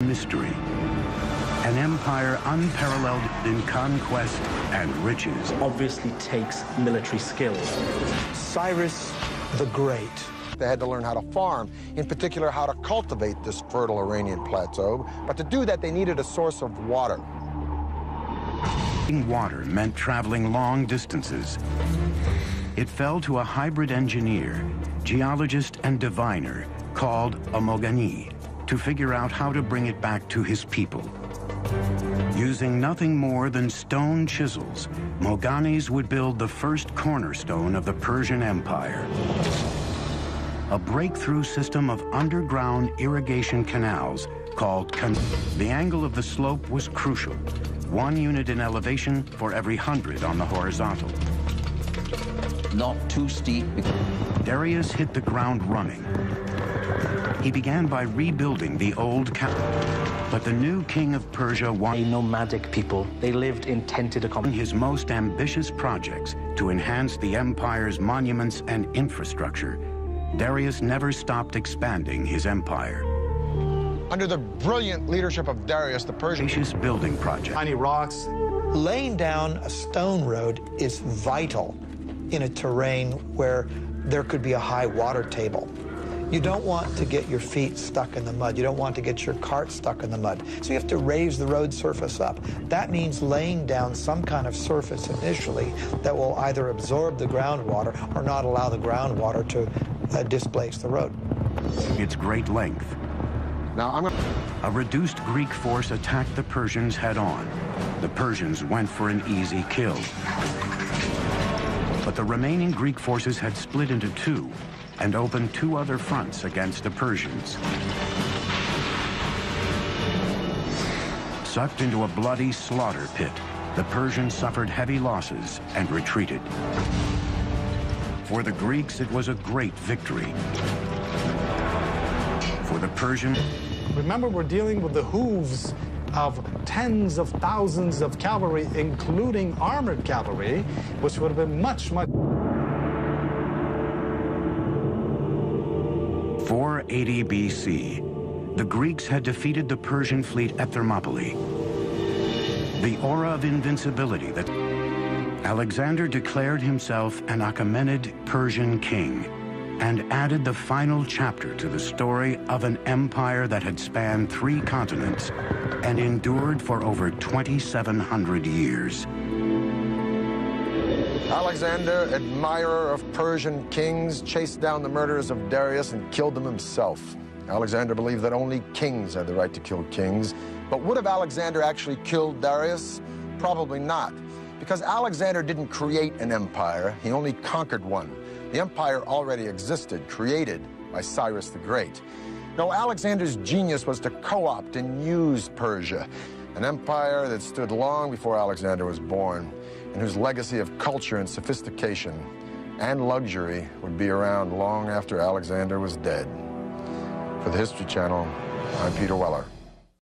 Mystery. An empire unparalleled in conquest and riches. Obviously takes military skills. Cyrus the Great. They had to learn how to farm, in particular how to cultivate this fertile Iranian plateau. But to do that, they needed a source of water. Water meant traveling long distances. It fell to a hybrid engineer, geologist and diviner called a Mogani to figure out how to bring it back to his people. Using nothing more than stone chisels, Moganis would build the first cornerstone of the Persian Empire. A breakthrough system of underground irrigation canals called The angle of the slope was crucial. 1 unit in elevation for every 100 on the horizontal. Not too steep. Darius hit the ground running. He began by rebuilding the old capital. But the new king of Persia wanted Nomadic people. They lived in tented accommodation. his most ambitious projects to enhance the empire's monuments and infrastructure. Darius never stopped expanding his empire. Under the brilliant leadership of Darius, the Persian Ambitious building project. Tiny rocks. Laying down a stone road is vital in a terrain where there could be a high water table. You don't want to get your feet stuck in the mud. You don't want to get your cart stuck in the mud. So you have to raise the road surface up. That means laying down some kind of surface initially that will either absorb the groundwater or not allow the groundwater to displace the road. Its great length. Now, A reduced Greek force attacked the Persians head-on. The Persians went for an easy kill. But the remaining Greek forces had split into two and opened 2 other fronts against the Persians. Sucked into a bloody slaughter pit, the Persians suffered heavy losses and retreated. For the Greeks, it was a great victory. For the Persians, Remember, we're dealing with the hooves of tens of thousands of cavalry, including armored cavalry, which would have been much, much... 480 BC, the Greeks had defeated the Persian fleet at Thermopylae. The aura of invincibility that Alexander declared himself an Achaemenid Persian king and added the final chapter to the story of an empire that had spanned 3 continents and endured for over 2,700 years. Alexander, admirer of Persian kings, chased down the murderers of Darius and killed them himself. Alexander believed that only kings had the right to kill kings. But would have Alexander actually killed Darius? Probably not, because Alexander didn't create an empire, he only conquered one. The empire already existed, created by Cyrus the Great. No, Alexander's genius was to co-opt and use Persia, an empire that stood long before Alexander was born, and whose legacy of culture and sophistication and luxury would be around long after Alexander was dead. For the History Channel, I'm Peter Weller.